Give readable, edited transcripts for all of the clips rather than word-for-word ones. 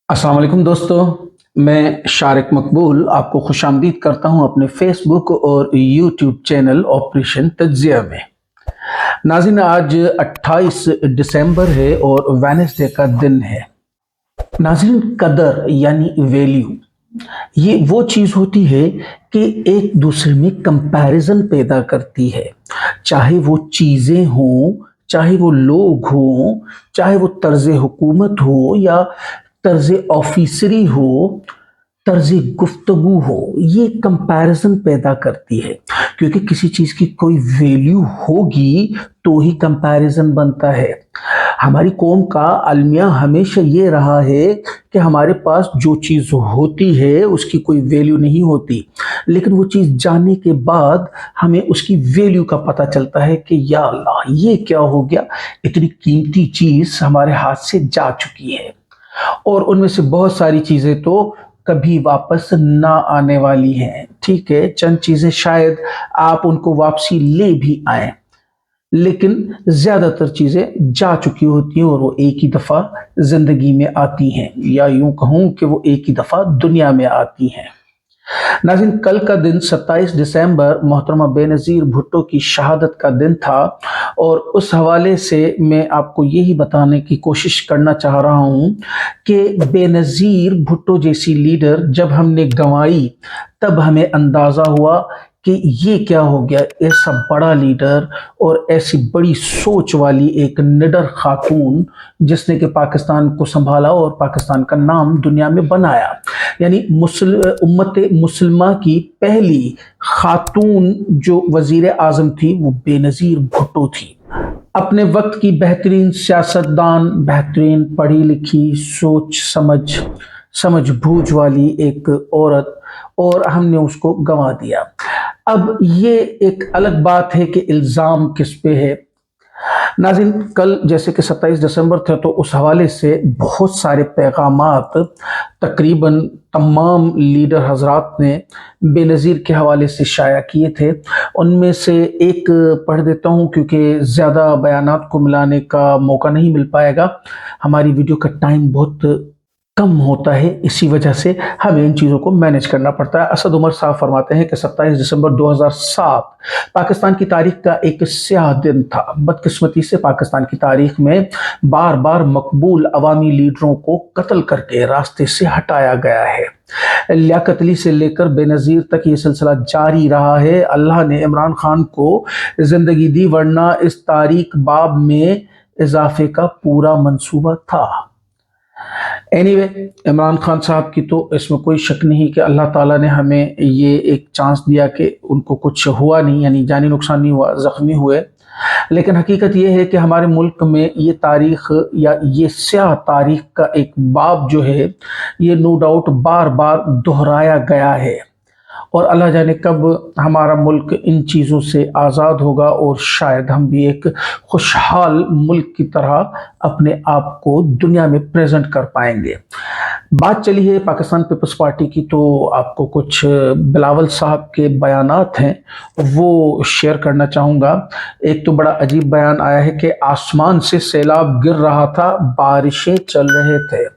अस्सलाम वालेकुम दोस्तों। मैं शारिक मकबूल आपको खुश आमदीद करता हूँ अपने फेसबुक और यूट्यूब चैनल ऑपरेशन तज्जिया में। नाज़रीन, आज 28 दिसंबर है और वेडनेसडे का दिन है। नाज़रीन, कदर यानी वैल्यू ये वो चीज़ होती है कि एक दूसरे में कंपैरिजन पैदा करती है। चाहे वो चीज़ें हों, चाहे वो लोग हों, चाहे वो तर्ज़ हुकूमत हो या तर्ज़ ऑफिसरी हो, तर्ज़ गुफ्तगू हो, ये कंपैरिजन पैदा करती है। क्योंकि किसी चीज़ की कोई वैल्यू होगी तो ही कंपैरिजन बनता है। हमारी कौम का अलमिया हमेशा ये रहा है कि हमारे पास जो चीज़ होती है उसकी कोई वैल्यू नहीं होती, लेकिन वो चीज़ जानने के बाद हमें उसकी वैल्यू का पता चलता है कि या अल्लाह ये क्या हो गया, इतनी कीमती चीज़ हमारे हाथ से जा चुकी है। और उनमें से बहुत सारी चीज़ें तो कभी वापस ना आने वाली हैं। ठीक है, चंद चीज़ें शायद आप उनको वापसी ले भी आए, लेकिन ज़्यादातर चीज़ें जा चुकी होती हैं और वो एक ही दफ़ा ज़िंदगी में आती हैं, या यूँ कहूँ कि वो एक ही दफ़ा दुनिया में आती हैं। नाज़रीन, कल का दिन 27 दिसंबर मोहतरमा बेनज़ीर भुट्टो की शहादत का दिन था और उस हवाले से मैं आपको यही बताने की कोशिश करना चाह रहा हूँ कि बेनज़ीर भुट्टो जैसी लीडर जब हमने गंवाई तब हमें अंदाज़ा हुआ कि ये क्या हो गया। ऐसा बड़ा लीडर और ऐसी बड़ी सोच वाली एक निडर खातून जिसने कि पाकिस्तान को संभाला और पाकिस्तान का नाम दुनिया में बनाया, यानी उम्मत मुसलमा की पहली खातून जो वजीर आजम थी वो बेनज़ीर भुट्टो थी। अपने वक्त की बेहतरीन सियासतदान, बेहतरीन पढ़ी लिखी, सोच समझ बूझ वाली एक औरत, और हमने उसको गंवा दिया। अब ये एक अलग बात है कि इल्ज़ाम किस पे है। नाज़रीन, कल जैसे कि 27 दिसंबर थे तो उस हवाले से बहुत सारे पैगामात तकरीबन तमाम लीडर हजरात ने बेनज़ीर के हवाले से शाया किए थे। उनमें से एक पढ़ देता हूँ क्योंकि ज़्यादा बयानात को मिलाने का मौका नहीं मिल पाएगा। हमारी वीडियो का टाइम बहुत कम होता है, इसी वजह से हमें इन चीज़ों को मैनेज करना पड़ता है। असद उमर साहब फरमाते हैं कि 27 दिसंबर 2007 पाकिस्तान की तारीख का एक स्याह दिन था। बदकिस्मती से पाकिस्तान की तारीख में बार बार मकबूल अवामी लीडरों को कत्ल करके रास्ते से हटाया गया है। लियाकत अली से लेकर बेनज़ीर तक ये सिलसिला जारी रहा है। अल्लाह ने इमरान खान को जिंदगी दी, वरना इस तारीख बाब में इजाफे का पूरा मंसूबा था। एनीवे, इमरान खान साहब की तो इसमें कोई शक नहीं कि अल्लाह ताला ने हमें ये एक चांस दिया कि उनको कुछ हुआ नहीं, यानी जानी नुकसान नहीं हुआ, ज़ख्मी हुए। लेकिन हकीकत ये है कि हमारे मुल्क में ये तारीख़ या ये स्याह तारीख़ का एक बाब जो है ये नो डाउट बार बार दोहराया गया है, और अल्लाह जाने कब हमारा मुल्क इन चीज़ों से आज़ाद होगा और शायद हम भी एक खुशहाल मुल्क की तरह अपने आप को दुनिया में प्रेजेंट कर पाएंगे। बात चली है पाकिस्तान पीपल्स पार्टी की, तो आपको कुछ बिलावल साहब के बयानात हैं वो शेयर करना चाहूँगा। एक तो बड़ा अजीब बयान आया है कि आसमान से सैलाब गिर रहा था, बारिशें चल रहे थे।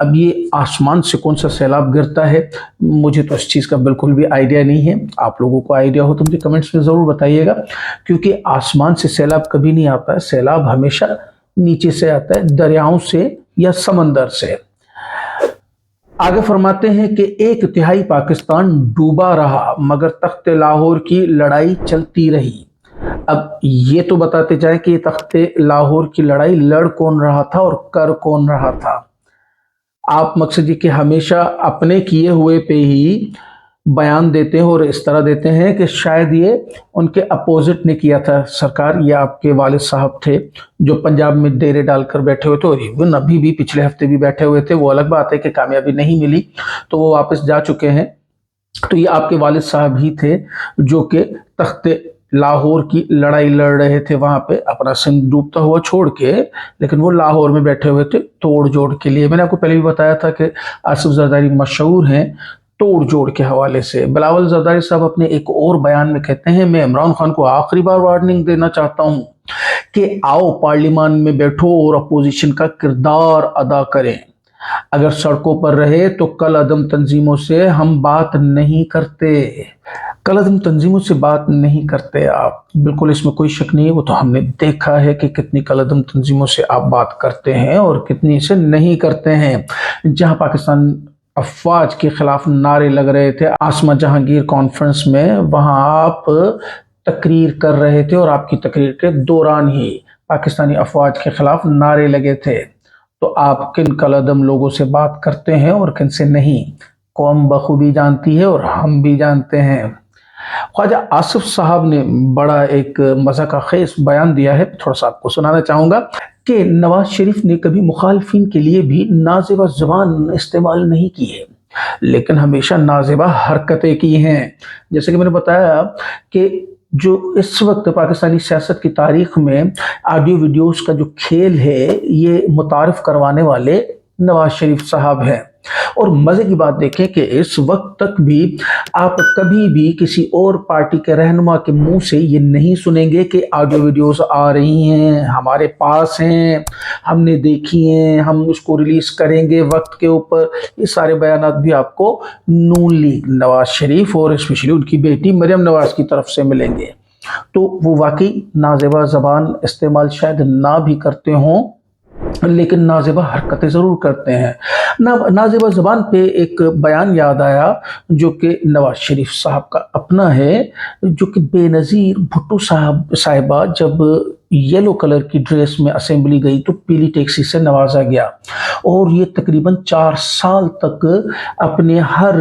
अब ये आसमान से कौन सा सैलाब गिरता है, मुझे तो इस चीज़ का बिल्कुल भी आइडिया नहीं है। आप लोगों को आइडिया हो तो मुझे कमेंट्स में ज़रूर बताइएगा, क्योंकि आसमान से सैलाब कभी नहीं आता है। सैलाब हमेशा नीचे से आता है, दरियाओं से या समंदर से। आगे फरमाते हैं कि एक तिहाई पाकिस्तान डूबा रहा मगर तख्ते लाहौर की लड़ाई चलती रही। अब ये तो बताते जाए कि तख्ते लाहौर की लड़ाई लड़ कौन रहा था और कर कौन रहा था। आप मकसद ये कि हमेशा अपने किए हुए पे ही बयान देते हैं और इस तरह देते हैं कि शायद ये उनके अपोजिट ने किया था सरकार, या आपके वालिद साहब थे जो पंजाब में डेरे डालकर बैठे हुए थे, और इवन अभी भी पिछले हफ्ते भी बैठे हुए थे। वो अलग बात है कि कामयाबी नहीं मिली तो वो वापस जा चुके हैं। तो ये आपके वालिद साहब ही थे जो कि तख्ते लाहौर की लड़ाई लड़ रहे थे, वहां पे अपना सिंध डूबता हुआ छोड़ के, लेकिन वो लाहौर में बैठे हुए थे तोड़ जोड़ के लिए। मैंने आपको पहले भी बताया था कि आसिफ जरदारी मशहूर हैं तोड़ जोड़ के हवाले से। बिलावल जरदारी साहब अपने एक और बयान में कहते हैं, मैं इमरान खान को आखिरी बार वार्निंग देना चाहता हूं कि आओ पार्लियामान में बैठो और अपोजिशन का किरदार अदा करें। अगर सड़कों पर रहे तो कल अदम तंजीमों से हम बात नहीं करते। कल अदम तंजीमों से बात नहीं करते आप, बिल्कुल इसमें कोई शक नहीं है। वो तो हमने देखा है कि कितनी कल अदम तंजीमों से आप बात करते हैं और कितनी से नहीं करते हैं। जहां पाकिस्तान अफवाज के खिलाफ नारे लग रहे थे आसमा जहांगीर कॉन्फ्रेंस में, वहां आप तकरीर कर रहे थे और आपकी तकरीर के दौरान ही पाकिस्तानी अफवाज के खिलाफ नारे लगे थे। तो आप किन कलअदम लोगों से बात करते हैं और किन से नहीं, कौम बखूबी जानती है और हम भी जानते हैं। ख्वाजा आसिफ साहब ने बड़ा एक मज़ाक़ खेज बयान दिया है, थोड़ा सा आपको सुनाना चाहूँगा कि नवाज शरीफ ने कभी मुखालफिन के लिए भी नाज़ेबा ज़बान इस्तेमाल नहीं की है, लेकिन हमेशा नाज़ेबा हरकतें की हैं। जैसे कि मैंने बताया कि जो इस वक्त पाकिस्तानी सियासत की तारीख में ऑडियो वीडियोस का जो खेल है, ये मुतारिफ करवाने वाले नवाज शरीफ साहब हैं। और मज़े की बात देखें कि इस वक्त तक भी आप कभी भी किसी और पार्टी के रहनुमा के मुंह से ये नहीं सुनेंगे कि ऑडियो वीडियोस आ रही हैं, हमारे पास हैं, हमने देखी हैं, हम उसको रिलीज़ करेंगे वक्त के ऊपर। ये सारे बयानात भी आपको नून लीग नवाज शरीफ और स्पेशली उनकी बेटी मरियम नवाज की तरफ से मिलेंगे। तो वो वाकई नाज़ेबा ज़बान इस्तेमाल शायद ना भी करते हों, लेकिन नाज़ेबा हरकतें ज़रूर करते हैं। नाज़ेबा ज़बान पे एक बयान याद आया जो कि नवाज शरीफ साहब का अपना है, जो कि बेनज़ीर भुट्टो साहिबा जब येलो कलर की ड्रेस में असेंबली गई तो पीली टैक्सी से नवाजा गया, और ये तकरीबन 4 साल तक अपने हर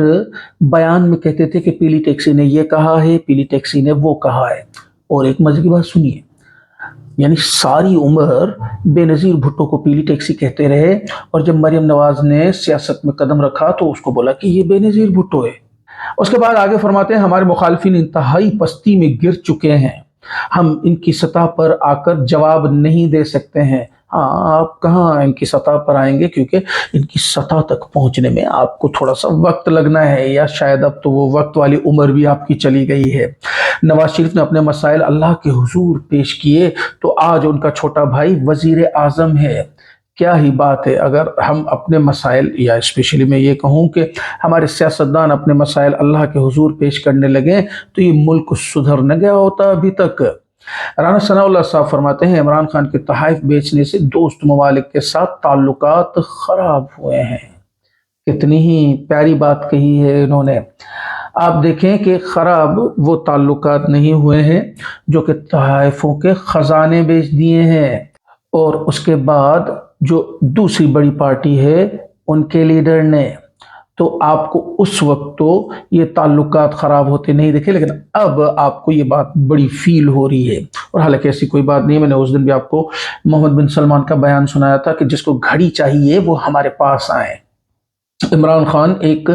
बयान में कहते थे कि पीली टैक्सी ने ये कहा है, पीली टैक्सी ने वो कहा है। और एक मज़े की बात सुनिए, यानी सारी उम्र बेनज़ीर भुट्टो को पीली टैक्सी कहते रहे, और जब मरियम नवाज ने सियासत में कदम रखा तो उसको बोला कि ये बेनज़ीर भुट्टो है। उसके बाद आगे फरमाते हैं, हमारे मुखालफिन इंतहाई पस्ती में गिर चुके हैं, हम इनकी सतह पर आकर जवाब नहीं दे सकते हैं। हाँ, आप कहाँ इनकी सतह पर आएंगे, क्योंकि इनकी सतह तक पहुंचने में आपको थोड़ा सा वक्त लगना है, या शायद अब तो वो वक्त वाली उम्र भी आपकी चली गई है। नवाज शरीफ ने अपने मसाइल अल्लाह के हुजूर पेश किए तो आज उनका छोटा भाई वजीर आज़म है। क्या ही बात है, अगर हम अपने मसाइल, या स्पेशली मैं ये कहूँ कि हमारे सियासतदान अपने मसाइल अल्लाह के हुजूर पेश करने लगे तो ये मुल्क सुधर न गया होता अभी तक। राना सनाउल्लाह साहब फरमाते हैं, इमरान खान के तहाइफ बेचने से दोस्त ममालिक के साथ ताल्लुकात खराब हुए हैं। कितनी ही प्यारी बात कही है इन्होंने। आप देखें कि ख़राब वो ताल्लुकात नहीं हुए हैं जो कि तहाइफों के ख़जाने बेच दिए हैं, और उसके बाद जो दूसरी बड़ी पार्टी है उनके लीडर ने, तो आपको उस वक्त तो ये ताल्लुकात ख़राब होते नहीं देखे, लेकिन अब आपको ये बात बड़ी फील हो रही है। और हालांकि ऐसी कोई बात नहीं है, मैंने उस दिन भी आपको मोहम्मद बिन सलमान का बयान सुनाया था कि जिसको घड़ी चाहिए वो हमारे पास आए। इमरान खान एक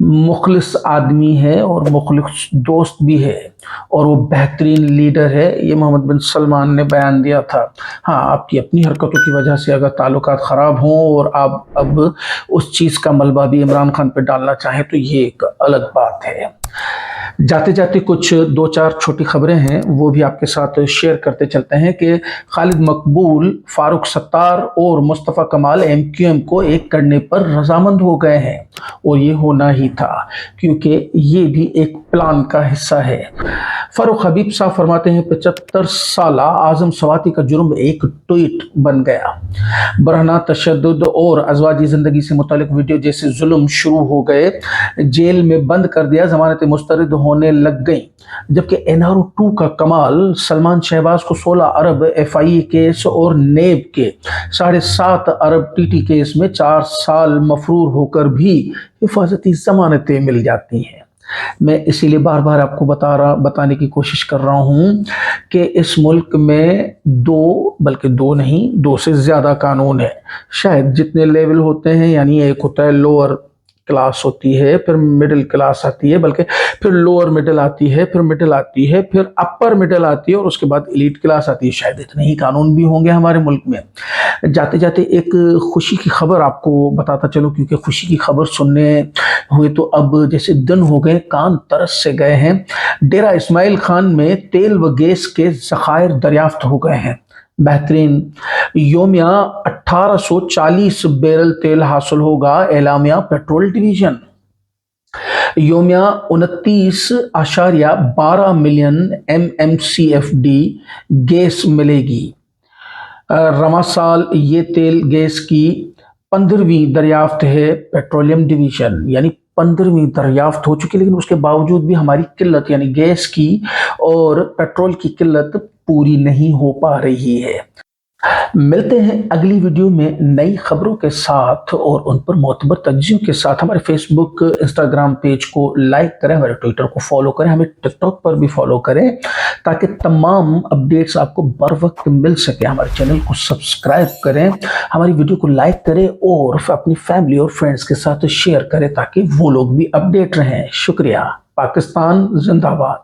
मुखलिस आदमी है और मुखलिस दोस्त भी है, और वो बेहतरीन लीडर है, ये मोहम्मद बिन सलमान ने बयान दिया था। हाँ, आपकी अपनी हरकतों की वजह से अगर ताल्लुकात ख़राब हों और आप अब उस चीज़ का मलबा भी इमरान खान पे डालना चाहें तो ये एक अलग बात है। जाते जाते कुछ 2-4 छोटी खबरें हैं, वो भी आपके साथ शेयर करते चलते हैं कि खालिद मकबूल, फारूक सत्तार और मुस्तफ़ा कमाल MQM को एक करने पर रजामंद हो गए हैं, और ये होना ही था क्योंकि ये भी एक प्लान का हिस्सा है। फारूक हबीब साहब फरमाते हैं, 75 साल आज़म सवाती का जुर्म एक ट्वीट बन गया। बरहना तशद्दुद और अज़वाजी ज़िंदगी से मुतालिक वीडियो जैसे जुल्म शुरू हो गए, जेल में बंद कर दिया, ज़मानत मुस्तरद होने लग गई। जबकि NRO 2 का कमाल सलमान शहबाज को 16 अरब FIA केस और नेब के 7.5 अरब TT केस में 4 साल मफरूर होकर भी हिफाजती ज़मानतें मिल जाती हैं। मैं इसीलिए बार बार आपको बताने की कोशिश कर रहा हूँ कि इस मुल्क में 2 बल्कि 2 नहीं, 2 से ज़्यादा कानून है। शायद जितने लेवल होते हैं, यानी एक होता है लोअर क्लास होती है, फिर मिडिल क्लास आती है, बल्कि फिर लोअर मिडिल आती है, फिर मिडिल आती है, फिर अपर मिडिल आती है, और उसके बाद एलीट क्लास आती है। शायद इतने ही कानून भी होंगे हमारे मुल्क में। जाते जाते एक खुशी की खबर आपको बताता चलो, क्योंकि खुशी की खबर सुनने हुए तो अब जैसे दिन हो गए, कान तरस से गए हैं। डेरा इस्माइल खान में तेल व गैस के ज़खायर दरियाफ्त हो गए हैं। बेहतरीन। योमिया 1840 बैरल तेल हासिल होगा, एलामिया पेट्रोल डिवीजन। योमिया 29.12 मिलियन MMCFD गैस मिलेगी। रवा साल ये तेल गैस की 15वीं दरियाफ्त है पेट्रोलियम डिवीजन, यानी 15वीं दरियाफ्त हो चुकी, लेकिन उसके बावजूद भी हमारी किल्लत यानी गैस की और पेट्रोल की किल्लत पूरी नहीं हो पा रही है। मिलते हैं अगली वीडियो में नई खबरों के साथ और उन पर मोतबर तज्जियों के साथ। हमारे फेसबुक इंस्टाग्राम पेज को लाइक करें, हमारे ट्विटर को फॉलो करें, हमें टिकटॉक पर भी फॉलो करें ताकि तमाम अपडेट्स आपको बर वक्त मिल सके। हमारे चैनल को सब्सक्राइब करें, हमारी वीडियो को लाइक करें और अपनी फैमिली और फ्रेंड्स के साथ शेयर करें ताकि वो लोग भी अपडेट रहें। शुक्रिया। पाकिस्तान जिंदाबाद।